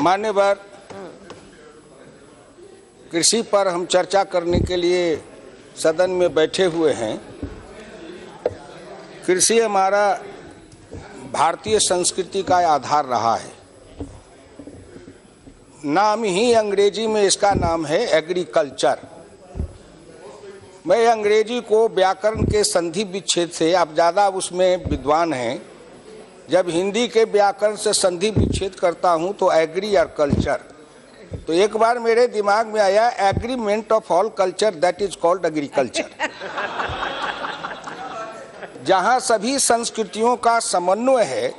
मान्यवर, कृषि पर हम चर्चा करने के लिए सदन में बैठे हुए हैं। कृषि हमारा भारतीय संस्कृति का आधार रहा है। नाम ही अंग्रेजी में इसका नाम है एग्रीकल्चर। मैं अंग्रेजी को व्याकरण के संधि विच्छेद से, आप ज़्यादा उसमें विद्वान हैं, जब हिंदी के व्याकरण से संधि विच्छेद करता हूं तो एग्री और कल्चर, तो एक बार मेरे दिमाग में आया agreement of all culture that is called agriculture. जहां सभी संस्कृतियों का समन्वय है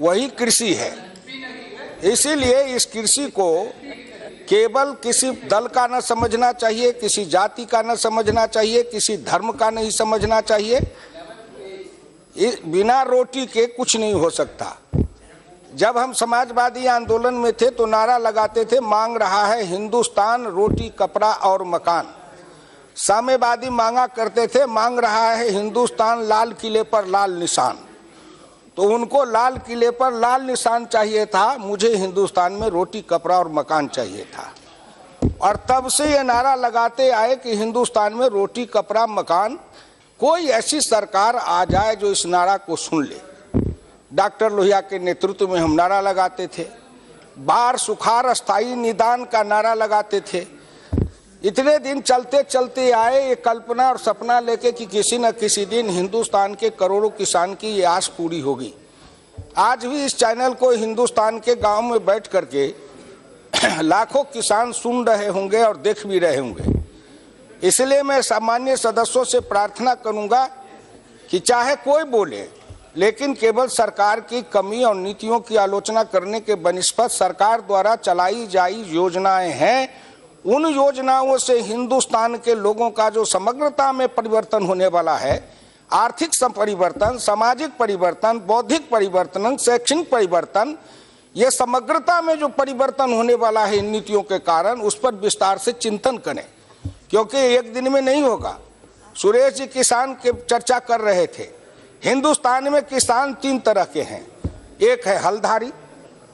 वही कृषि है। इसीलिए इस कृषि को केवल किसी दल का न समझना चाहिए, किसी जाति का न समझना चाहिए, किसी धर्म का नहीं समझना चाहिए। बिना रोटी के कुछ नहीं हो सकता। जब हम समाजवादी आंदोलन में थे तो नारा लगाते थे, मांग रहा है हिंदुस्तान रोटी कपड़ा और मकान। साम्यवादी मांगा करते थे, मांग रहा है हिंदुस्तान लाल किले पर लाल निशान। तो उनको लाल किले पर लाल निशान चाहिए था, मुझे हिंदुस्तान में रोटी कपड़ा और मकान चाहिए था। और तब से ये नारा लगाते आए कि हिंदुस्तान में रोटी कपड़ा मकान, कोई ऐसी सरकार आ जाए जो इस नारा को सुन ले। डॉक्टर लोहिया के नेतृत्व में हम नारा लगाते थे, बाढ़ सुखाड़ स्थायी निदान का नारा लगाते थे। इतने दिन चलते चलते आए ये कल्पना और सपना लेके कि किसी न किसी दिन हिंदुस्तान के करोड़ों किसान की ये आस पूरी होगी। आज भी इस चैनल को हिंदुस्तान के गांव में बैठ करके लाखों किसान सुन रहे होंगे और देख भी रहे होंगे। इसलिए मैं सामान्य सदस्यों से प्रार्थना करूंगा कि चाहे कोई बोले, लेकिन केवल सरकार की कमी और नीतियों की आलोचना करने के बनिस्पत सरकार द्वारा चलाई जाई योजनाएं हैं, उन योजनाओं से हिंदुस्तान के लोगों का जो समग्रता में परिवर्तन होने वाला है, आर्थिक परिवर्तन, सामाजिक परिवर्तन, बौद्धिक परिवर्तन, शैक्षणिक परिवर्तन, ये समग्रता में जो परिवर्तन होने वाला है इन नीतियों के कारण, उस पर विस्तार से चिंतन करें, क्योंकि एक दिन में नहीं होगा। सुरेश जी किसान के चर्चा कर रहे थे। हिंदुस्तान में किसान तीन तरह के हैं, एक है हलधारी,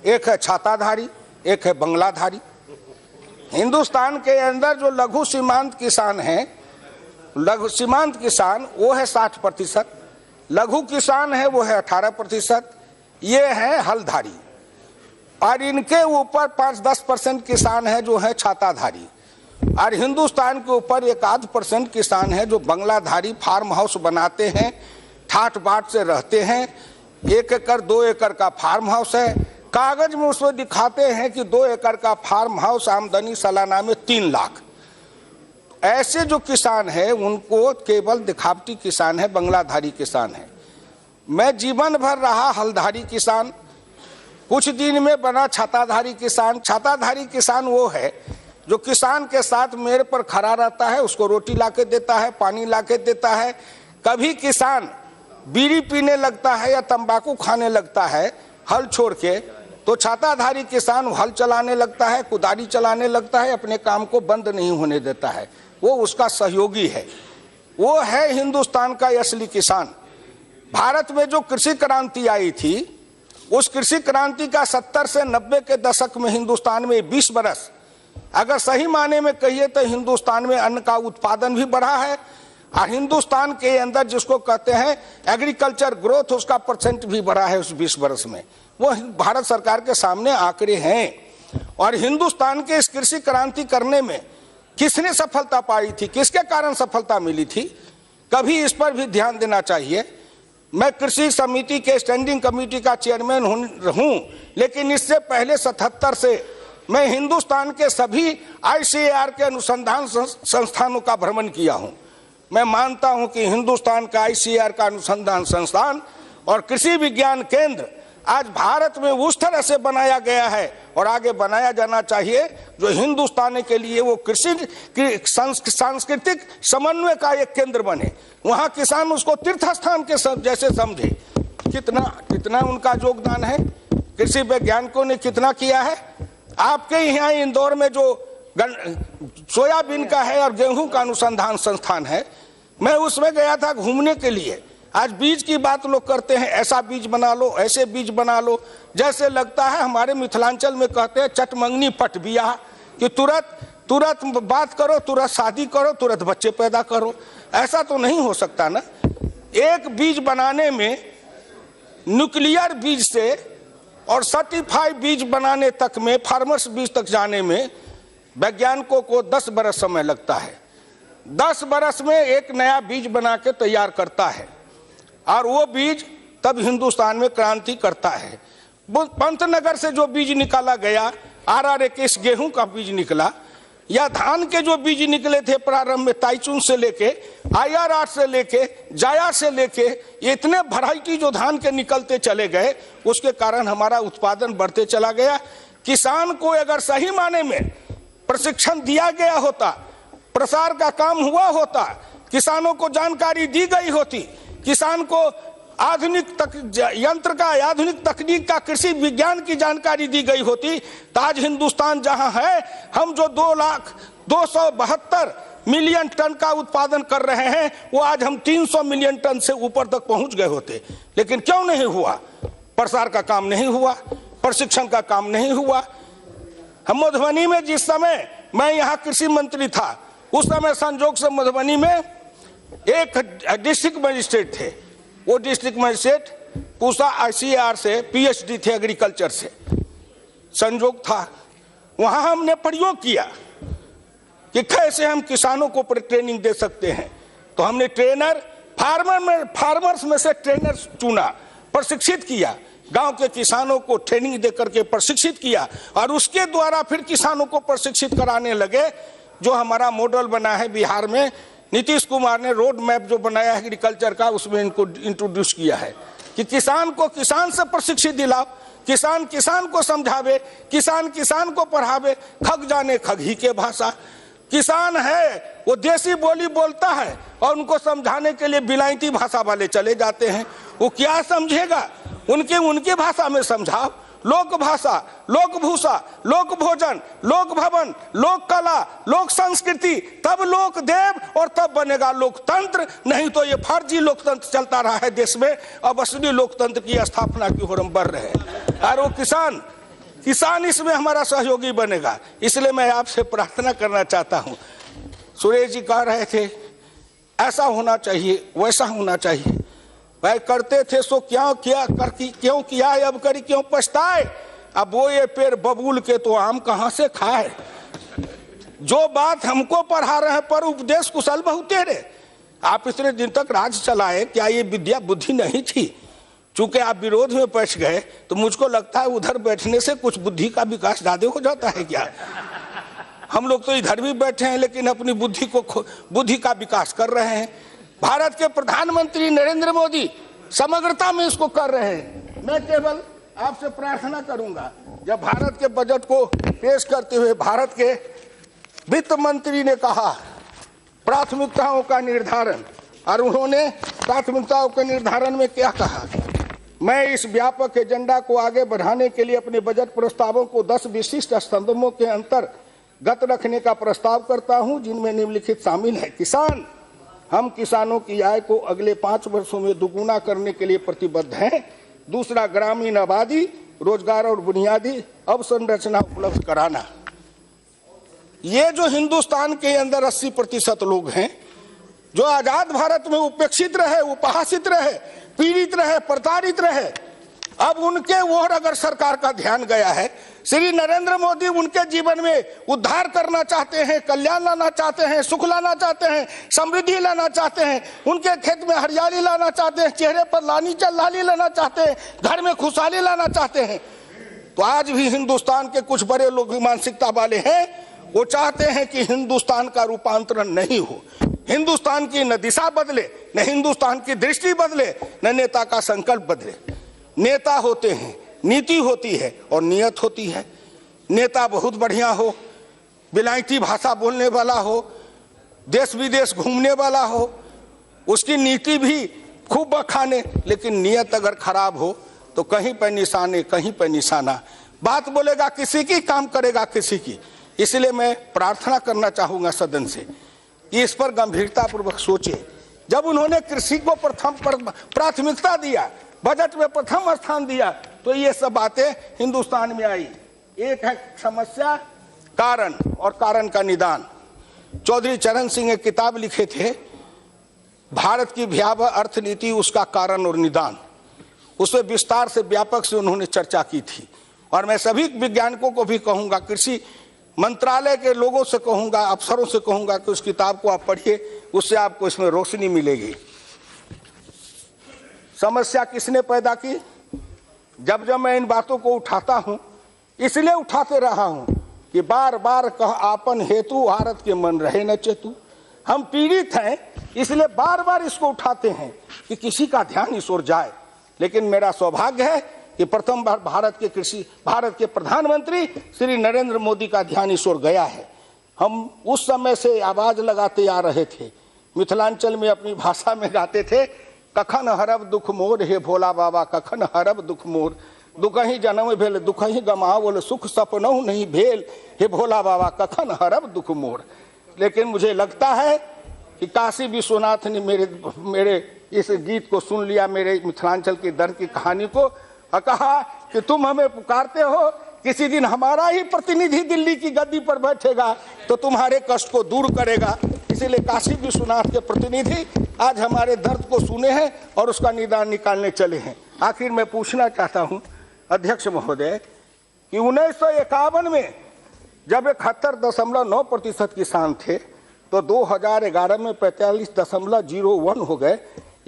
एक है छाताधारी, एक है बंगलाधारी। हिंदुस्तान के अंदर जो लघु सीमांत किसान हैं, लघु सीमांत किसान वो है 60%, लघु किसान है वो है 18%, ये है हलधारी। और इनके ऊपर 5-10% किसान है जो है छाताधारी। और हिंदुस्तान के ऊपर 1-8% किसान है जो बंगलाधारी, फार्म हाउस बनाते हैं, ठाट बाट से रहते हैं। 1 एकड़ 2 एकड़ का फार्म हाउस है, कागज में उसमें दिखाते हैं कि 2 एकड़ का फार्म हाउस, आमदनी सालाना में 3 लाख। ऐसे जो किसान है उनको केवल दिखावटी किसान है, बंगलाधारी किसान है। मैं जीवन भर रहा हलधारी किसान, कुछ दिन में बना छाताधारी किसान। छाताधारी किसान वो है जो किसान के साथ मेरे पर खड़ा रहता है, उसको रोटी लाके देता है, पानी लाके देता है। कभी किसान बीड़ी पीने लगता है या तंबाकू खाने लगता है हल छोड़ के, तो छाताधारी किसान हल चलाने लगता है, कुदारी चलाने लगता है, अपने काम को बंद नहीं होने देता है। वो उसका सहयोगी है, वो है हिंदुस्तान का असली किसान। भारत में जो कृषि क्रांति आई थी, उस कृषि क्रांति का 70 से 90 के दशक में हिंदुस्तान में 20 बरस, अगर सही माने में कहिए तो हिंदुस्तान में अन्न का उत्पादन भी बढ़ा है। और हिंदुस्तान के अंदर जिसको कहते हैं एग्रीकल्चर ग्रोथ, उसका परसेंट भी बढ़ा है उस 20 वर्ष में। वो भारत सरकार के सामने आंकड़े हैं। और हिंदुस्तान के इस कृषि क्रांति करने में किसने सफलता पाई थी, किसके कारण सफलता मिली थी, कभी इस पर भी ध्यान देना चाहिए। मैं कृषि समिति के स्टैंडिंग कमेटी का चेयरमैन हूं, लेकिन इससे पहले 77 से मैं हिंदुस्तान के सभी ICAR के अनुसंधान संस्थानों का भ्रमण किया हूं। मैं मानता हूं कि हिंदुस्तान का ICAR का अनुसंधान संस्थान और कृषि विज्ञान केंद्र आज भारत में उस तरह से बनाया गया है और आगे बनाया जाना चाहिए जो हिंदुस्तान के लिए वो कृषि सांस्कृतिक समन्वय का एक केंद्र बने। वहां किसान उसको तीर्थ स्थान के जैसे समझे। कितना उनका योगदान है, कृषि वैज्ञानिकों ने कितना किया है। आपके यहाँ इंदौर में जो सोयाबीन का है और गेहूं का अनुसंधान संस्थान है, मैं उसमें गया था घूमने के लिए। आज बीज की बात लोग करते हैं, ऐसा बीज बना लो, ऐसे बीज बना लो, जैसे लगता है हमारे मिथिलांचल में कहते हैं चटमंगनी पट बिया, कि तुरंत बात करो, तुरंत शादी करो, तुरंत बच्चे पैदा करो। ऐसा तो नहीं हो सकता ना। एक बीज बनाने में, न्यूक्लियर बीज से और सर्टिफाइड बीज बनाने तक में, फार्मर्स बीज तक जाने में वैज्ञानिकों को 10 बरस समय लगता है। 10 बरस में एक नया बीज बना के तैयार करता है, और वो बीज तब हिंदुस्तान में क्रांति करता है। पंतनगर से जो बीज निकाला गया, RRA गेहूं का बीज निकला, या धान के जो बीज निकले थे प्रारंभ में, ताइचुन से लेके, IR8 से लेके, जाया से लेके, ये इतने वैरायटी जो धान के निकलते चले गए, उसके कारण हमारा उत्पादन बढ़ते चला गया। किसान को अगर सही माने में प्रशिक्षण दिया गया होता, प्रसार का काम हुआ होता, किसानों को जानकारी दी गई होती, किसान को आधुनिक यंत्र का, आधुनिक तकनीक का, कृषि विज्ञान की जानकारी दी गई होती, तो आज हिंदुस्तान जहां है, हम जो 2,272 मिलियन टन का उत्पादन कर रहे हैं, वो आज हम 300 मिलियन टन से ऊपर तक पहुंच गए होते। लेकिन क्यों नहीं हुआ? प्रसार का काम नहीं हुआ, प्रशिक्षण का काम नहीं हुआ। हम मधुबनी में, जिस समय मैं यहाँ कृषि मंत्री था, उस समय संजोग से मधुबनी में एक डिस्ट्रिक्ट मजिस्ट्रेट थे। वो डिस्ट्रिक्ट मजिस्ट्रेट पूसा ICAR से PhD थे, एग्रीकल्चर से, संजोग था। वहां हमने प्रयोग किया कि कैसे हम किसानों को ट्रेनिंग दे सकते हैं। तो हमने फार्मर्स में से ट्रेनर चुना, प्रशिक्षित किया, गांव के किसानों को ट्रेनिंग दे करके प्रशिक्षित किया, और उसके द्वारा फिर किसानों को प्रशिक्षित कराने लगे। जो हमारा मॉडल बना है बिहार में, नीतीश कुमार ने रोड मैप जो बनाया है एग्रीकल्चर का, उसमें इनको इंट्रोड्यूस किया है कि किसान को किसान से प्रशिक्षित दिलाओ, किसान किसान को समझावे, किसान किसान को पढ़ावे, खग जाने खगी के भाषा। किसान है वो देसी बोली बोलता है, और उनको समझाने के लिए बिलायती भाषा वाले चले जाते हैं। वो क्या समझेगा? उनके भाषा में समझाओ। लोक भाषा, लोक भूषा, लोक भोजन, लोक भवन, लोक कला, लोक संस्कृति, तब लोक देव, और तब बनेगा लोकतंत्र। नहीं तो ये फर्जी लोकतंत्र चलता रहा है देश में। अब असली लोकतंत्र की स्थापना की ओर हम बढ़ रहे हैं, और वो किसान इसमें हमारा सहयोगी बनेगा। इसलिए मैं आपसे प्रार्थना करना चाहता हूँ। सुरेश जी कह रहे थे ऐसा होना चाहिए, वैसा होना चाहिए। भाई करते थे सो क्यों किया, अब करी क्यों पछताए। अब वो ये पेड़ बबूल के तो आम कहां से खाए। जो बात हमको पढ़ा रहे पर उपदेश कुशल बहुते रे। आप इतने दिन तक राज चलाए, क्या ये विद्या बुद्धि नहीं थी? चूंकि आप विरोध में बैठ गए, तो मुझको लगता है उधर बैठने से कुछ बुद्धि का विकास ज्यादा हो जाता है क्या? हम लोग तो इधर भी बैठे हैं, लेकिन अपनी बुद्धि का विकास कर रहे हैं। भारत के प्रधानमंत्री नरेंद्र मोदी समग्रता में इसको कर रहे हैं। मैं केवल आपसे प्रार्थना करूंगा, जब भारत के बजट को पेश करते हुए भारत के वित्त मंत्री ने कहा प्राथमिकताओं का निर्धारण, और उन्होंने प्राथमिकताओं के निर्धारण में क्या कहा? मैं इस व्यापक एजेंडा को आगे बढ़ाने के लिए अपने बजट प्रस्तावों को 10 विशिष्ट स्तंभों के अंतर्गत रखने का प्रस्ताव करता हूं, जिनमें निम्नलिखित शामिल है। किसान, हम किसानों की आय को अगले 5 वर्षों में दुगुना करने के लिए प्रतिबद्ध हैं। दूसरा, ग्रामीण आबादी, रोजगार और बुनियादी अवसंरचना उपलब्ध कराना। ये जो हिंदुस्तान के अंदर 80% लोग हैं, जो आजाद भारत में उपेक्षित रहे, उपहासित रहे, पीड़ित रहे, प्रताड़ित रहे, अब उनके ओर अगर सरकार का ध्यान गया है। श्री नरेंद्र मोदी उनके जीवन में उद्धार करना चाहते हैं, कल्याण लाना चाहते हैं, सुख लाना चाहते हैं, समृद्धि लाना चाहते हैं, उनके खेत में हरियाली लाना चाहते हैं, चेहरे पर लाली लाना चाहते हैं, घर में खुशहाली लाना चाहते हैं। तो आज भी हिंदुस्तान के कुछ बड़े लोग मानसिकता वाले हैं, वो चाहते हैं कि हिंदुस्तान का रूपांतरण नहीं हो, हिंदुस्तान की न दिशा बदले, न हिंदुस्तान की दृष्टि बदले, न नेता का संकल्प बदले। नेता होते हैं, नीति होती है और नियत होती है। नेता बहुत बढ़िया हो, बिलायती भाषा बोलने वाला हो, देश विदेश घूमने वाला हो, उसकी नीति भी खूब बखाने, लेकिन नियत अगर खराब हो तो कहीं पर निशाने, कहीं पर निशाना। बात बोलेगा किसी की, काम करेगा किसी की। इसलिए मैं प्रार्थना करना चाहूंगा सदन से कि इस पर गंभीरता पूर्वक सोचे जब उन्होंने कृषि को प्राथमिकता दिया, बजट में प्रथम स्थान दिया, तो ये सब बातें हिंदुस्तान में आई। एक है समस्या, कारण और कारण का निदान। चौधरी चरण सिंह एक किताब लिखे थे, भारत की भयावह अर्थनीति, उसका कारण और निदान। उसमें विस्तार से व्यापक से उन्होंने चर्चा की थी। और मैं सभी वैज्ञानिकों को भी कहूंगा, कृषि मंत्रालय के लोगों से कहूंगा, अफसरों से कहूंगा कि उस किताब को आप पढ़िए, उससे आपको इसमें रोशनी मिलेगी। समस्या किसने पैदा की? जब जब मैं इन बातों को उठाता हूं, इसलिए उठाते रहा हूं कि बार बार कह आपन हेतु भारत के मन रहे न चेतु। हम पीड़ित हैं, इसलिए बार बार इसको उठाते हैं कि किसी का ध्यान इस ओर जाए। लेकिन मेरा सौभाग्य है कि प्रथम बार भारत के प्रधानमंत्री श्री नरेंद्र मोदी का ध्यान इस ओर गया है। हम उस समय से आवाज लगाते आ रहे थे, मिथिलांचल में अपनी भाषा में गाते थे, कखन हरब दुख मोर हे भोला बाबा, कखन हरब दुख मोर, दुख ही जन्म भेल दुख ही गमावल, सुख सपनहु नहीं भेल हे भोला बाबा, कखन हरब दुख मोर। लेकिन मुझे लगता है कि काशी विश्वनाथ ने मेरे इस गीत को सुन लिया, मेरे मिथिलांचल के दर्द की कहानी को, और कहा कि तुम हमें पुकारते हो, किसी दिन हमारा ही प्रतिनिधि दिल्ली की गद्दी पर बैठेगा तो तुम्हारे कष्ट को दूर करेगा। इसीलिए काशी विश्वनाथ के प्रतिनिधि आज हमारे दर्द को सुने हैं और उसका निदान निकालने चले हैं। आखिर मैं पूछना चाहता हूं अध्यक्ष महोदय कि 1951 में जब 71.9% किसान थे, तो 2011 में 45.01 हो गए।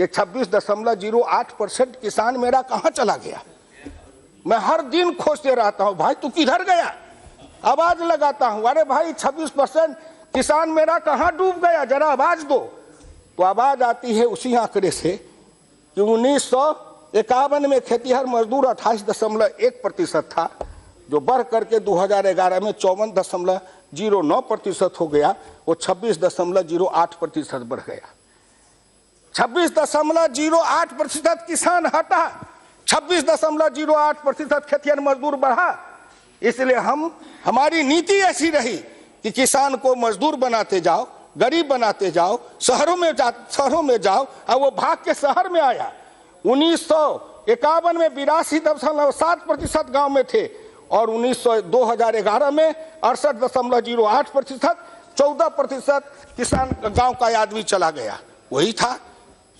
ये 26.08% किसान मेरा कहाँ चला गया? मैं हर दिन खोजते रहता हूँ, भाई तू किधर गया? आवाज लगाता हूँ, अरे भाई 26% किसान मेरा कहाँ डूब गया, जरा आवाज दो। तो आवाज आती है उसी आंकड़े से कि 1951 में खेतीहर मजदूर 28.1% था, जो बढ़ करके 2011 में 54.09% हो गया, वो 26.08% बढ़ गया। 26.08% किसान हटा, 26.08% खेतीहर मजदूर बढ़ा। इसलिए हमारी नीति ऐसी रही कि किसान को मजदूर बनाते जाओ, गरीब बनाते जाओ, शहरों में जाओ, और वो भाग के शहर में आया। 1951 में 82.7% गांव में थे, और 2011 में 68.08%, 14% किसान गांव का आदमी चला गया। वही था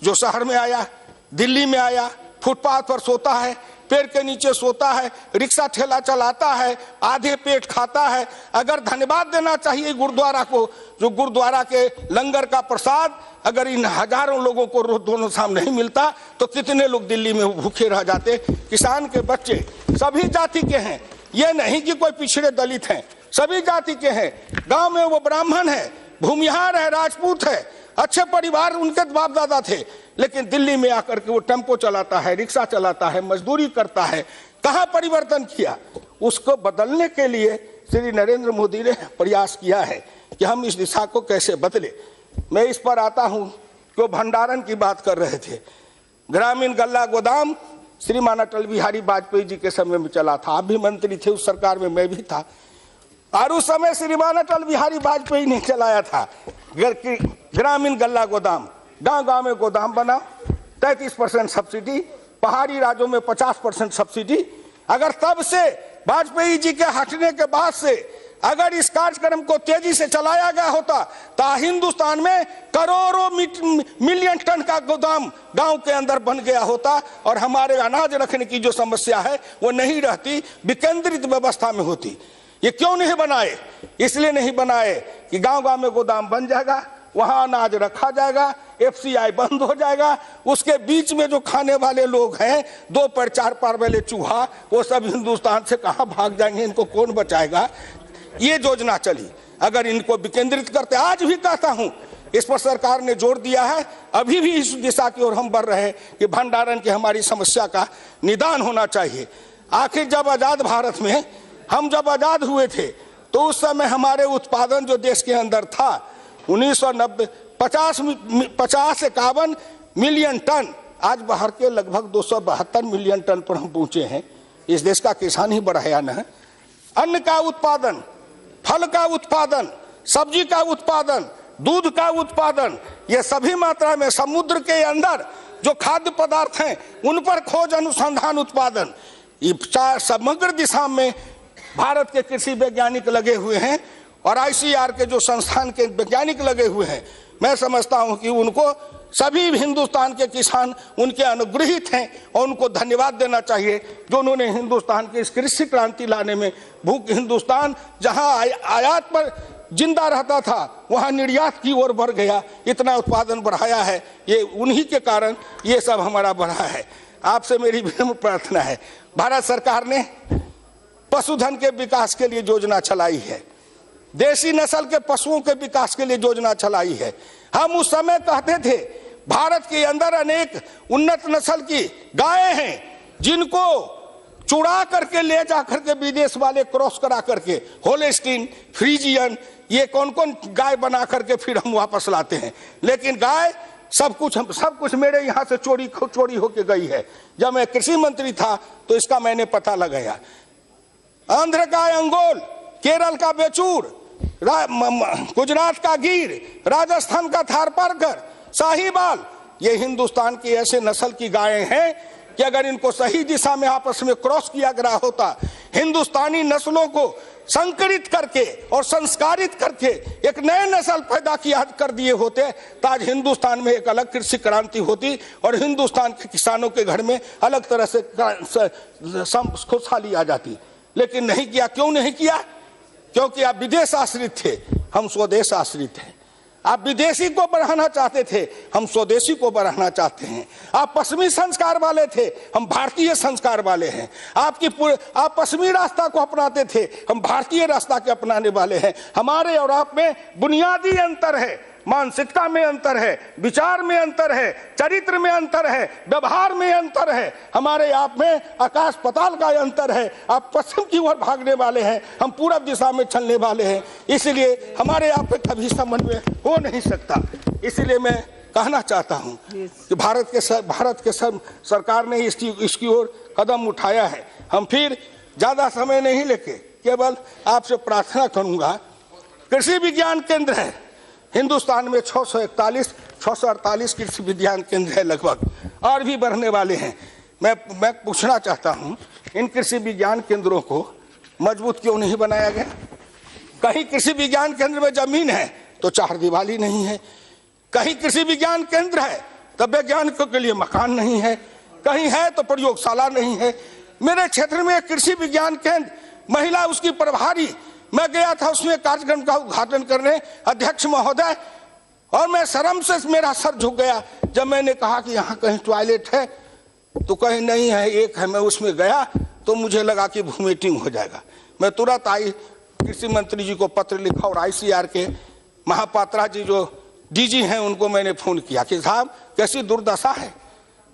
जो शहर में आया, दिल्ली में आया, फुटपाथ पर सोता है, पेड़ के नीचे सोता है, रिक्शा ठेला चलाता है, आधे पेट खाता है। अगर धन्यवाद देना चाहिए गुरुद्वारा को, जो गुरुद्वारा के लंगर का प्रसाद अगर इन हजारों लोगों को रोज दोनों शाम नहीं मिलता, तो कितने लोग दिल्ली में भूखे रह जाते। किसान के बच्चे सभी जाति के हैं, ये नहीं कि कोई पिछड़े दलित हैं, सभी जाति के हैं। गांव में वो ब्राह्मण है, भूमिहार है, राजपूत है, अच्छे परिवार उनके बाप दादा थे, लेकिन दिल्ली में आकर के वो टेम्पो चलाता है, रिक्शा चलाता है, मजदूरी करता है। कहाँ परिवर्तन किया? उसको बदलने के लिए श्री नरेंद्र मोदी ने प्रयास किया है कि हम इस दिशा को कैसे बदले। मैं इस पर आता हूं कि वो भंडारण की बात कर रहे थे। ग्रामीण गल्ला गोदाम श्रीमान अटल बिहारी वाजपेयी जी के समय में चला था। आप भी मंत्री थे उस सरकार में, मैं भी था, और उस समय श्रीमान अटल बिहारी वाजपेयी ने चलाया था ग्रामीण गल्ला गोदाम। गांव गांव में गोदाम बना, 33% सब्सिडी, पहाड़ी राज्यों में 50% सब्सिडी। अगर तब से वाजपेयी जी के हटने के बाद से अगर इस कार्यक्रम को तेजी से चलाया गया होता तो हिंदुस्तान में करोड़ों मिलियन टन का गोदाम गांव के अंदर बन गया होता, और हमारे अनाज रखने की जो समस्या है वो नहीं रहती, विकेंद्रित व्यवस्था में होती। ये क्यों नहीं बनाए? इसलिए नहीं बनाए कि गांव गांव में गोदाम बन जाएगा, वहां अनाज रखा जाएगा, FCI बंद हो जाएगा, उसके बीच में जो खाने वाले लोग हैं, 2 पैर 4 पैर वाले चूहा, वो सब हिंदुस्तान से कहां भाग जाएंगे, इनको कौन बचाएगा? ये योजना चली। अगर इनको विकेंद्रित करते, आज भी कहता हूं इस पर सरकार ने जोर दिया है, अभी भी इस दिशा की ओर हम बढ़ रहे हैं कि भंडारण की हमारी समस्या का निदान होना चाहिए। आखिर जब आजाद भारत में हम जब आजाद हुए थे तो उस समय हमारे उत्पादन जो देश के अंदर था 1990 50-51 मिलियन टन, आज बाहर के लगभग 272 मिलियन टन पर हम पहुंचे हैं। इस देश का किसान ही बढ़ाया न है। अन्न का उत्पादन, फल का उत्पादन, सब्जी का उत्पादन, दूध का उत्पादन, ये सभी मात्रा में समुद्र के अंदर जो खाद्य पदार्थ हैं उन पर खोज अनुसंधान उत्पादन, समग्र दिशा में भारत के कृषि वैज्ञानिक लगे हुए हैं और आईसीआर के जो संस्थान के वैज्ञानिक लगे हुए हैं। मैं समझता हूं कि उनको सभी हिंदुस्तान के किसान उनके अनुग्रहित हैं और उनको धन्यवाद देना चाहिए जो उन्होंने हिंदुस्तान की इस कृषि क्रांति लाने में, भूख हिंदुस्तान जहां आयात पर जिंदा रहता था वहां निर्यात की ओर बढ़ गया, इतना उत्पादन बढ़ाया है, ये उन्हीं के कारण ये सब हमारा बढ़ा है। आपसे मेरी विनम्र प्रार्थना है, भारत सरकार ने पशुधन के विकास के लिए योजना चलाई है, देसी नस्ल के पशुओं के विकास के लिए योजना चलाई है। हम उस समय कहते थे भारत के अंदर अनेक उन्नत नस्ल की गायें हैं जिनको चुरा करके ले जा करके विदेश वाले क्रॉस करा करके होल्स्टीन, फ्रीजियन, ये कौन कौन गाय बना करके फिर हम वापस लाते हैं। लेकिन गाय सब कुछ मेरे यहाँ से चोरी होके गई है। जब मैं कृषि मंत्री था तो इसका मैंने पता लगाया। आंध्र का अंगोल, केरल का बेचूर, गुजरात का गिर, राजस्थान का थारपारकर, साहिवाल, ये हिंदुस्तान की ऐसे नस्ल की गायें हैं कि अगर इनको सही दिशा में आपस में क्रॉस किया गया होता, हिंदुस्तानी नस्लों को संकरित करके और संस्कारित करके एक नए नस्ल पैदा किया कर दिए होते तो आज हिंदुस्तान में एक अलग कृषि क्रांति होती और हिंदुस्तान के किसानों के घर में अलग तरह से खुशहाली आ जाती। लेकिन नहीं किया। क्यों नहीं किया? क्योंकि आप विदेश आश्रित थे, हम स्वदेश आश्रित हैं। आप विदेशी को बढ़ाना चाहते थे, हम स्वदेशी को बढ़ाना चाहते हैं। आप पश्चिमी संस्कार वाले थे, हम भारतीय संस्कार वाले हैं। आप पश्चिमी रास्ता को अपनाते थे, हम भारतीय रास्ता के अपनाने वाले हैं। हमारे और आप में बुनियादी अंतर है, मानसिकता में अंतर है, विचार में अंतर है, चरित्र में अंतर है, व्यवहार में अंतर है। हमारे आप में आकाश पाताल का अंतर है। आप पश्चिम की ओर भागने वाले हैं, हम पूरब दिशा में चलने वाले हैं। इसलिए हमारे आप में कभी समन्वय हो नहीं सकता। इसलिए मैं कहना चाहता हूं कि भारत के सरकार ने इसकी ओर कदम उठाया है। हम फिर ज्यादा समय नहीं लेके केवल आपसे प्रार्थना करूंगा, कृषि विज्ञान केंद्र है हिंदुस्तान में 648 कृषि विज्ञान केंद्र है लगभग, और भी बढ़ने वाले हैं। मैं पूछना चाहता हूं, इन कृषि विज्ञान केंद्रों को मजबूत क्यों नहीं बनाया गया? कहीं कृषि विज्ञान केंद्र में जमीन है तो चार दीवारी नहीं है, कहीं कृषि विज्ञान केंद्र है तो वैज्ञानिकों के लिए मकान नहीं है, कहीं है तो प्रयोगशाला नहीं है। मेरे क्षेत्र में कृषि विज्ञान केंद्र, महिला उसकी प्रभारी, मैं गया था उसमें कार्यक्रम का उद्घाटन करने, अध्यक्ष महोदय, और मैं शर्म से मेरा सर झुक गया जब मैंने कहा कि यहाँ कहीं टॉयलेट है तो कहीं नहीं है, एक है। मैं उसमें गया तो मुझे लगा कि वोमिटिंग हो जाएगा। मैं तुरंत कृषि मंत्री जी को पत्र लिखा और आईसीआर के महापात्रा जी जो डीजी हैं उनको मैंने फोन किया कि साहब कैसी दुर्दशा है।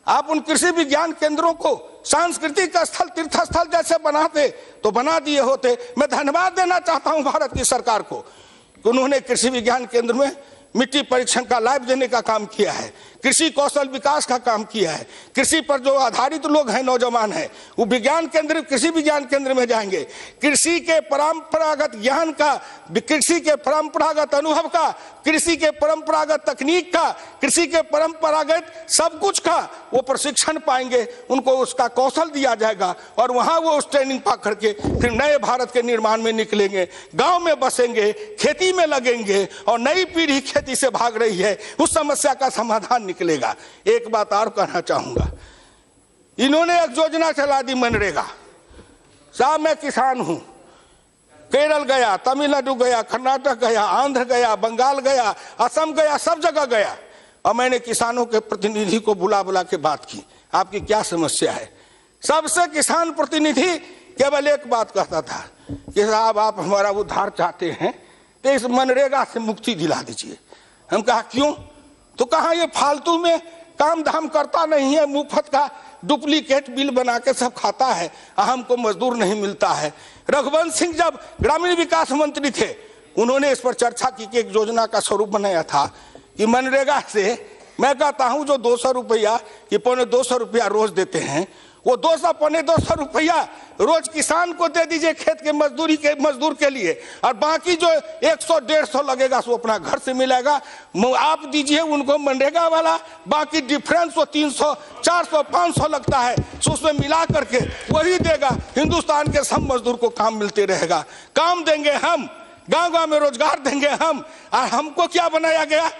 आप उन कृषि विज्ञान केंद्रों को सांस्कृतिक स्थल, तीर्थ स्थल जैसे बनाते तो बना दिए होते। मैं धन्यवाद देना चाहता हूं भारत की सरकार को कि उन्होंने कृषि विज्ञान केंद्र में मिट्टी परीक्षण का लैब देने का काम किया है, कृषि कौशल विकास का काम किया है। कृषि पर जो आधारित लोग हैं, नौजवान हैं, वो कृषि विज्ञान केंद्र में जाएंगे। कृषि के परंपरागत ज्ञान का, कृषि के परंपरागत अनुभव का, कृषि के परंपरागत तकनीक का, कृषि के परंपरागत सब कुछ का वो प्रशिक्षण पाएंगे, उनको उसका कौशल दिया जाएगा और वहां वो उस ट्रेनिंग पा करके फिर नए भारत के निर्माण में निकलेंगे, गांव में बसेंगे, खेती में लगेंगे और नई पीढ़ी खेती से भाग रही है उस समस्या का समाधान निकलेगा। एक बात और कहना चाहूंगा, इन्होंने एक योजना चला दी मनरेगा। साहब मैं किसान हूं, केरल गया, तमिलनाडु गया, कर्नाटक गया, आंध्र गया, बंगाल गया, असम गया, सब जगह गया और मैंने किसानों के प्रतिनिधि को बुला के बात की, आपकी क्या समस्या है। सबसे किसान प्रतिनिधि केवल एक बात कहता था कि साहब आप हमारा उद्धार चाहते हैं तो इस मनरेगा से मुक्ति दिला दीजिए। हम कहा क्यों? तो कहा ये फालतू में काम धाम करता नहीं है, मुफ्त का डुप्लीकेट बिल बना के सब खाता है, हमको मजदूर नहीं मिलता है। रघुवंश सिंह जब ग्रामीण विकास मंत्री थे उन्होंने इस पर चर्चा की कि एक योजना का स्वरूप बनाया था कि मनरेगा से मैं कहता हूं जो 200 रुपया कि 250 रुपया रोज देते हैं वो 200 पौने 200 रुपया रोज किसान को दे दीजिए खेत के मजदूर के लिए, और बाकी जो 100-150 लगेगा सो अपना घर से मिलेगा। आप दीजिए उनको मनरेगा वाला, बाकी डिफरेंस वो 300, 400, 500 लगता है, सो उसमें मिला करके वही देगा। हिंदुस्तान के सब मजदूर को काम मिलते रहेगा, काम देंगे हम, गांव-गांव में रोजगार देंगे हम। और हमको क्या बनाया गया?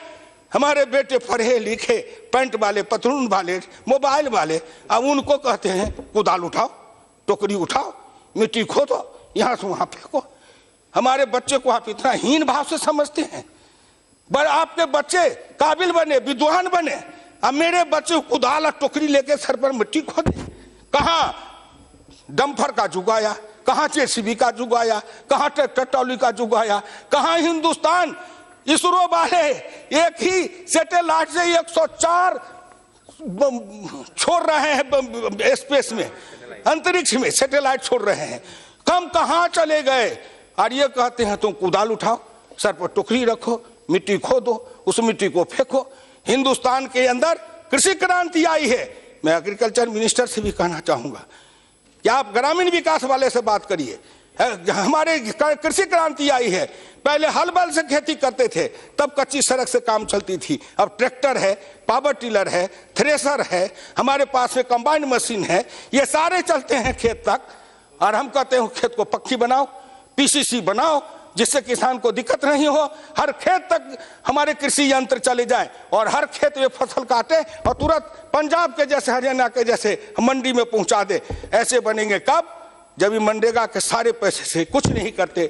हमारे बेटे पढ़े लिखे, पैंट वाले, पतलून वाले, मोबाइल वाले, अब उनको कहते हैं कुदाल उठाओ, टोकरी उठाओ, मिट्टी खोदो, यहाँ से वहाँ फेंको। हमारे बच्चे को आप इतना हीन भाव से समझते हैं। पर आपके बच्चे काबिल बने, विद्वान बने, अब मेरे बच्चे कुदाल और टोकरी लेके सर पर मिट्टी खोदे। कहाँ डंपर का जुग आया, कहाँ जेसीबी का जुग आया, कहाँ ट्रैक्टर ट्रॉली का जुग आया, कहाँ हिंदुस्तान इसरो वाले एक ही सैटेलाइट से 104 छोड़ रहे हैं स्पेस में, अंतरिक्ष में सैटेलाइट छोड़ रहे हैं। कम कहाँ चले गए? और ये कहते हैं तुम कुदाल उठाओ, सर पर टोकरी रखो, मिट्टी खोदो, उस मिट्टी को फेंको। हिंदुस्तान के अंदर कृषि क्रांति आई है। मैं एग्रीकल्चर मिनिस्टर से भी कहना चाहूंगा कि आप ग्रामीण विकास वाले से बात करिए। हमारे कृषि क्रांति आई है। पहले हल बैल से खेती करते थे, तब कच्ची सड़क से काम चलती थी। अब ट्रैक्टर है, पावर टिलर है, थ्रेसर है, हमारे पास में कंबाइन मशीन है, ये सारे चलते हैं खेत तक। और हम कहते हैं खेत को पक्की बनाओ, पीसीसी बनाओ, जिससे किसान को दिक्कत नहीं हो, हर खेत तक हमारे कृषि यंत्र चले जाए और हर खेत में फसल काटे और तुरंत पंजाब के जैसे, हरियाणा के जैसे मंडी में पहुंचा दे। ऐसे बनेंगे कब? जब मनरेगा के सारे पैसे से कुछ नहीं करते,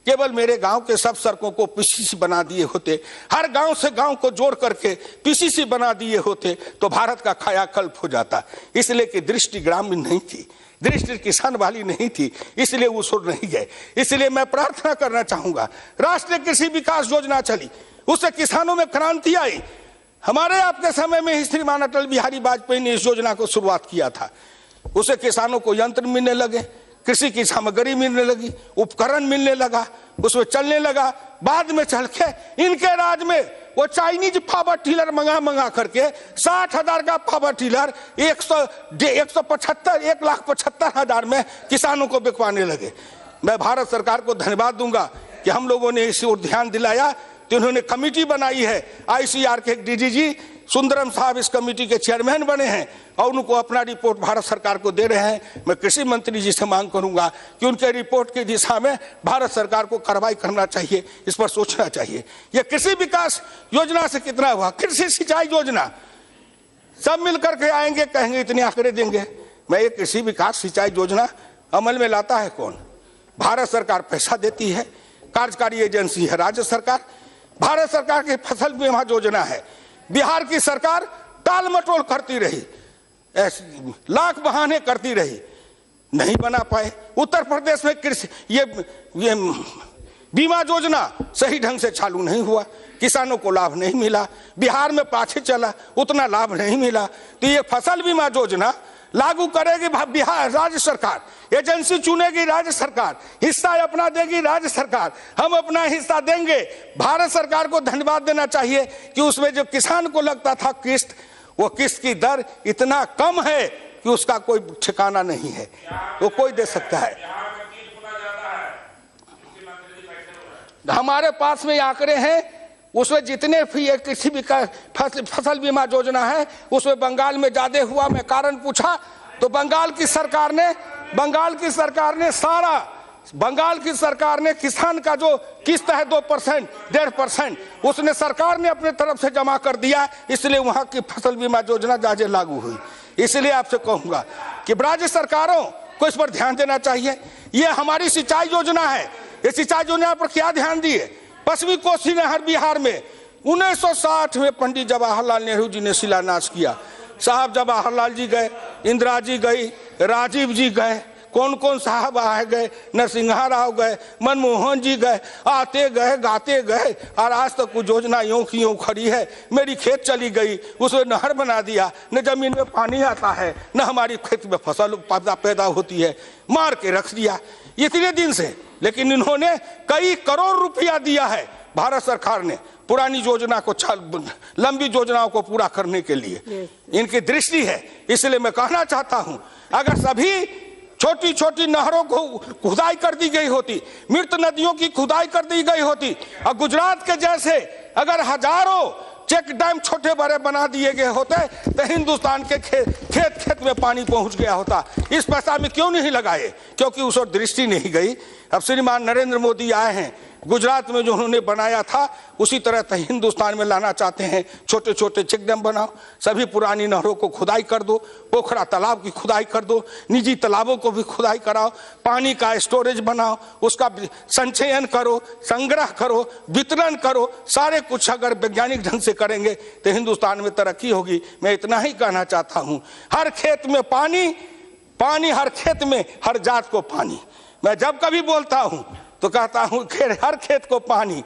केवल मेरे गांव के सब सड़कों को पीसीसी बना दिए होते, हर गांव से गांव को जोड़ करके पीसीसी बना दिए होते, तो भारत का कायाकल्प हो जाता। इसलिए कि दृष्टि ग्रामीण नहीं थी, दृष्टि किसान वाली नहीं थी, इसलिए वो सुर नहीं गए। इसलिए मैं प्रार्थना करना चाहूंगा, राष्ट्रीय कृषि विकास योजना चली, उससे किसानों में क्रांति आई। हमारे आपके समय में ही श्रीमान अटल बिहारी वाजपेयी ने इस योजना को शुरुआत किया था। उससे किसानों को यंत्र मिलने लगे, कृषि की सामग्री मिलने लगी, उपकरण मिलने लगा, उसमें चलने लगा। बाद में चल के इनके राज में वो चाइनीज पावर टिलर मंगा करके 60,000 का पावर टिलर 1,75,000 में किसानों को बिकवाने लगे। मैं भारत सरकार को धन्यवाद दूंगा कि हम लोगों ने इस ओर ध्यान दिलाया, तो उन्होंने कमेटी बनाई है। ICR के डीजीजी सुंदरम साहब इस कमेटी के चेयरमैन बने हैं और उनको अपना रिपोर्ट भारत सरकार को दे रहे हैं। मैं कृषि मंत्री जी से मांग करूंगा कि उनके रिपोर्ट की दिशा में भारत सरकार को कार्रवाई करना चाहिए, इस पर सोचना चाहिए। यह कृषि विकास योजना से कितना हुआ? कृषि सिंचाई योजना सब मिलकर के आएंगे, कहेंगे इतने आंकड़े देंगे। मैं ये कृषि विकास सिंचाई योजना अमल में लाता है कौन? भारत सरकार पैसा देती है, कार्यकारी एजेंसी है राज्य सरकार। भारत सरकार की फसल बीमा योजना है, बिहार की सरकार टाल मटोल करती रही, लाख बहाने करती रही, नहीं बना पाए। उत्तर प्रदेश में कृषि ये बीमा योजना सही ढंग से चालू नहीं हुआ, किसानों को लाभ नहीं मिला। बिहार में पाछे चला, उतना लाभ नहीं मिला। तो ये फसल बीमा योजना लागू करेगी बिहार राज्य सरकार, एजेंसी चुनेगी राज्य सरकार, हिस्सा अपना देगी राज्य सरकार, हम अपना हिस्सा देंगे। भारत सरकार को धन्यवाद देना चाहिए कि उसमें जो किसान को लगता था किस्त, वो किस्त की दर इतना कम है कि उसका कोई ठिकाना नहीं है, वो कोई दे सकता है। हमारे पास में आंकड़े हैं, उसमें जितने भी कृषि विकास फसल बीमा योजना है उसमें बंगाल में ज्यादा हुआ। मैं कारण पूछा तो बंगाल की सरकार ने किसान का जो किस्त है 2%, 1.5%, उसने सरकार ने अपने तरफ से जमा कर दिया, इसलिए वहां की फसल बीमा योजना ज्यादा लागू हुई। इसलिए आपसे कहूंगा कि राज्य सरकारों को इस पर ध्यान देना चाहिए। ये हमारी सिंचाई योजना है, ये सिंचाई योजना पर क्या ध्यान दिए? पश्चिमी कोसी नहर बिहार में 1960 में पंडित जवाहरलाल नेहरू जी ने शिलान्यास किया। साहब जवाहरलाल जी गए, इंदिरा जी गई, राजीव जी गए, कौन कौन साहब आ गए, नरसिंहा राव गए, मनमोहन जी गए, आते गए गाते गए, और आज तक वो योजना यूं की यूं खड़ी है। मेरी खेत चली गई, उसमें नहर बना दिया, न जमीन में पानी आता है, न हमारी खेत में फसल पैदा होती है, मार के रख दिया इतने दिन से। लेकिन इन्होंने कई करोड़ रुपया दिया है भारत सरकार ने पुरानी योजना को लंबी योजनाओं को पूरा करने के लिए इनकी दृष्टि है। इसलिए मैं कहना चाहता हूं, अगर सभी छोटी छोटी नहरों को खुदाई कर दी गई होती, मृत नदियों की खुदाई कर दी गई होती, और गुजरात के जैसे अगर हजारों चेक डैम छोटे बड़े बना दिए गए होते तो हिंदुस्तान के खेत खेत में पानी पहुंच गया होता। इस पैसा में क्यों नहीं लगाए? क्योंकि उस ओर दृष्टि नहीं गई। अब श्रीमान नरेंद्र मोदी आए हैं, गुजरात में जो उन्होंने बनाया था उसी तरह हिंदुस्तान में लाना चाहते हैं। छोटे छोटे चेक डैम बनाओ, सभी पुरानी नहरों को खुदाई कर दो, पोखरा तालाब की खुदाई कर दो, निजी तालाबों को भी खुदाई कराओ, पानी का स्टोरेज बनाओ, उसका संचयन करो, संग्रह करो, वितरण करो। सारे कुछ अगर वैज्ञानिक ढंग से करेंगे तो हिंदुस्तान में तरक्की होगी। मैं इतना ही कहना चाहता हूं, हर खेत में पानी, पानी हर खेत में, हर जात को पानी। मैं जब कभी बोलता हूं तो कहता हूं हर खेत को पानी,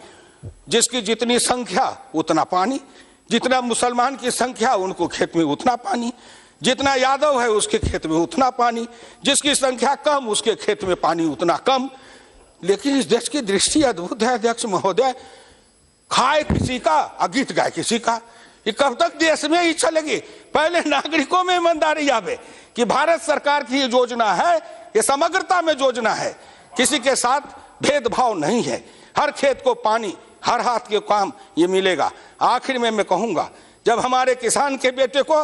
जिसकी जितनी संख्या उतना पानी, जितना मुसलमान की संख्या उनको खेत में उतना पानी, जितना यादव है उसके खेत में उतना पानी, जिसकी संख्या कम उसके खेत में पानी उतना कम। लेकिन इस देश की दृष्टि अद्भुत है अध्यक्ष महोदय, खाए किसी का और गीत गाए किसी का। ये कब तक देश में ही चलेगी? पहले नागरिकों में ईमानदारी आवे कि भारत सरकार की ये योजना है, ये समग्रता में योजना है, किसी के साथ भेदभाव नहीं है, हर खेत को पानी, हर हाथ के काम ये मिलेगा। आखिर में मैं कहूंगा, जब हमारे किसान के बेटे को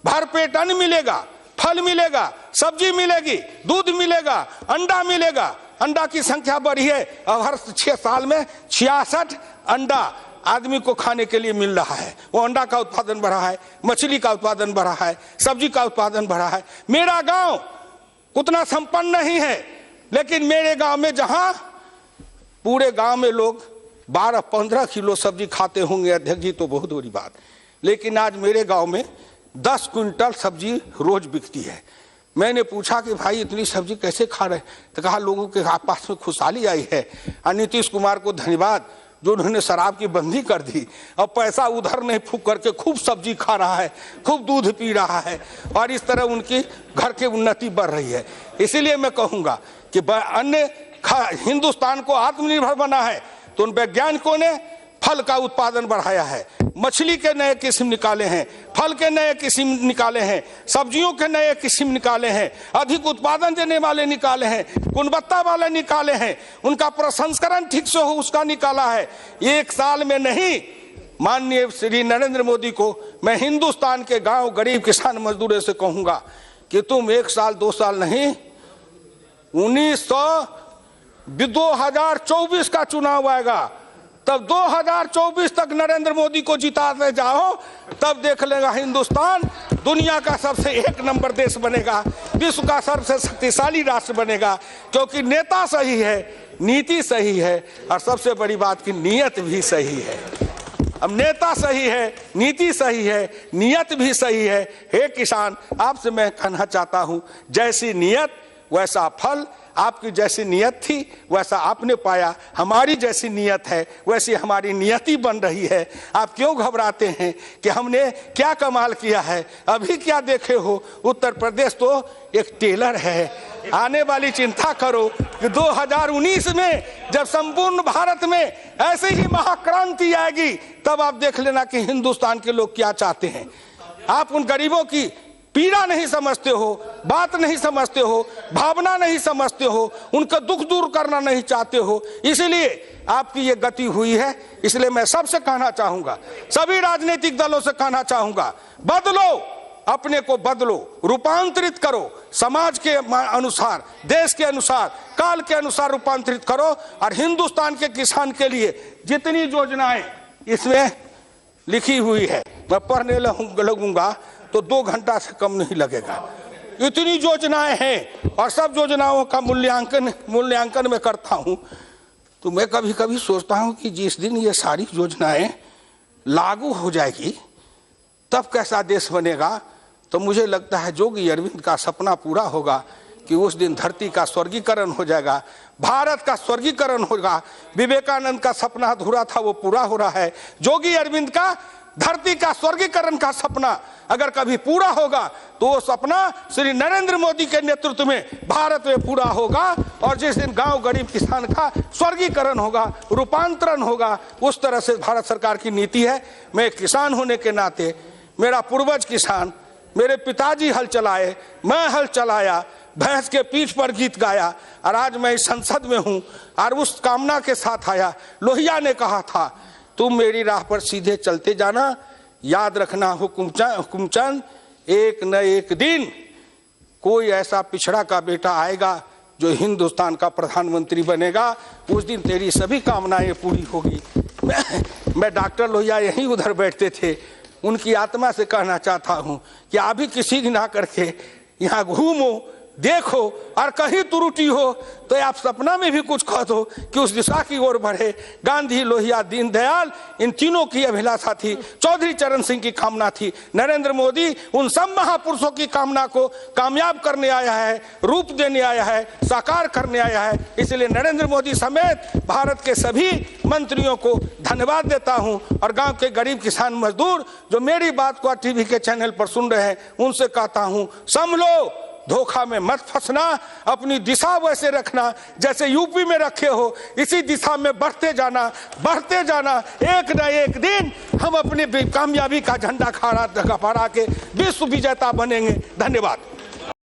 भरपेट अन्न मिलेगा, फल मिलेगा, सब्जी मिलेगी, दूध मिलेगा, अंडा मिलेगा, अंडा की संख्या बढ़ी है, अब हर 6 साल में 66 अंडा आदमी को खाने के लिए मिल रहा है। वो अंडा का उत्पादन बढ़ा है, मछली का उत्पादन बढ़ा है, सब्जी का उत्पादन बढ़ा है। मेरा गांव उतना संपन्न नहीं है, लेकिन मेरे गांव में जहां पूरे गांव में लोग 12-15 किलो सब्जी खाते होंगे अध्यक्ष जी, तो बहुत बड़ी बात। लेकिन आज मेरे गांव में 10 क्विंटल सब्जी रोज बिकती है। मैंने पूछा कि भाई इतनी सब्जी कैसे खा रहे? तो कहा लोगों के पास में खुशहाली आई है। और नीतीश कुमार को धन्यवाद जो उन्होंने शराब की बंदी कर दी, अब पैसा उधर नहीं फूक करके खूब सब्जी खा रहा है, खूब दूध पी रहा है, और इस तरह उनकी घर की उन्नति बढ़ रही है। इसीलिए मैं कहूँगा कि अन्य हिंदुस्तान को आत्मनिर्भर बना है तो उन वैज्ञानिकों ने फल का उत्पादन बढ़ाया है, मछली के नए किस्म निकाले हैं, फल के नए किस्म निकाले हैं, सब्जियों के नए किस्म निकाले हैं, अधिक उत्पादन देने वाले निकाले हैं, गुणवत्ता वाले निकाले हैं, उनका प्रसंस्करण ठीक से हो उसका निकाला है। 1 साल में नहीं, माननीय श्री नरेंद्र मोदी को मैं हिंदुस्तान के गांव गरीब किसान मजदूरों से कहूंगा कि तुम 1 साल 2 साल नहीं, 2024 का चुनाव आएगा, तब 2024 तक नरेंद्र मोदी को जिताते जाओ, तब देख लेगा हिंदुस्तान दुनिया का सबसे 1 नंबर देश बनेगा, विश्व का सबसे शक्तिशाली राष्ट्र बनेगा। क्योंकि नेता सही है, नीति सही है, और सबसे बड़ी बात की नीयत भी सही है। अब नेता सही है, नीति सही है, नियत भी सही है। हे किसान, आपसे मैं कहना चाहता हूं, जैसी नियत वैसा फल। आपकी जैसी नियत थी वैसा आपने पाया, हमारी जैसी नियत है वैसी हमारी नियति बन रही है। आप क्यों घबराते हैं कि हमने क्या कमाल किया है? अभी क्या देखे हो, उत्तर प्रदेश तो एक टेलर है। आने वाली चिंता करो कि 2019 में जब संपूर्ण भारत में ऐसे ही महाक्रांति आएगी, तब आप देख लेना कि हिंदुस्तान के लोग क्या चाहते हैं। आप उन गरीबों की पीड़ा नहीं समझते हो, बात नहीं समझते हो, भावना नहीं समझते हो, उनका दुख दूर करना नहीं चाहते हो, इसलिए आपकी ये गति हुई है। इसलिए मैं सबसे कहना चाहूंगा, सभी राजनीतिक दलों से कहना चाहूंगा, बदलो, अपने को बदलो, रूपांतरित करो, समाज के अनुसार, देश के अनुसार, काल के अनुसार रूपांतरित करो। और हिंदुस्तान के किसान के लिए जितनी योजनाएं इसमें लिखी हुई है, मैं पढ़ने लगूंगा तो 2 घंटा से कम नहीं लगेगा। इतनी योजनाएं हैं, और सब योजनाओं का मूल्यांकन मैं करता हूं, तो मैं कभी कभी सोचता हूं कि जिस दिन ये सारी योजनाएं लागू हो जाएगी तब कैसा देश बनेगा। तो मुझे लगता है जोगी अरविंद का सपना पूरा होगा कि उस दिन धरती का स्वर्गीकरण हो जाएगा, भारत का स्वर्गीकरण होगा। विवेकानंद का सपना अधूरा था, वो पूरा हो रहा है। जोगी अरविंद का धरती का स्वर्गीकरण का सपना अगर कभी पूरा होगा तो वो सपना श्री नरेंद्र मोदी के नेतृत्व में भारत में पूरा होगा। और जिस दिन गांव गरीब किसान का स्वर्गीकरण होगा, रूपांतरण होगा, उस तरह से भारत सरकार की नीति है। मैं किसान होने के नाते, मेरा पूर्वज किसान, मेरे पिताजी हल चलाए, मैं हल चलाया, भैंस के पीठ पर गीत गाया, और आज मैं इस संसद में हूं और उस कामना के साथ आया। लोहिया ने कहा था, तुम मेरी राह पर सीधे चलते जाना, याद रखना हुकुमचंद, एक न एक दिन कोई ऐसा पिछड़ा का बेटा आएगा जो हिंदुस्तान का प्रधानमंत्री बनेगा, उस दिन तेरी सभी कामनाएं पूरी होगी। मैं डॉक्टर लोहिया यहीं उधर बैठते थे, उनकी आत्मा से कहना चाहता हूं कि आप भी किसी दिन आकर के यहाँ घूमो, देखो, और कहीं त्रुटि हो तो आप सपना में भी कुछ कह दो कि उस दिशा की ओर बढ़े। गांधी, लोहिया, दीनदयाल, इन तीनों की अभिलाषा थी, चौधरी चरण सिंह की कामना थी। नरेंद्र मोदी उन सब महापुरुषों की कामना को कामयाब करने आया है, रूप देने आया है, साकार करने आया है। इसलिए नरेंद्र मोदी समेत भारत के सभी मंत्रियों को धन्यवाद देता हूं। और गांव के गरीब किसान मजदूर जो मेरी बात को टीवी के चैनल पर सुन रहे हैं, उनसे कहता हूं, संभलो, धोखा में मत फंसना, अपनी दिशा वैसे रखना जैसे यूपी में रखे हो, इसी दिशा में बढ़ते जाना, बढ़ते जाना। एक न एक दिन हम अपनी कामयाबी का झंडा फहरा के विश्व विजेता बनेंगे। धन्यवाद।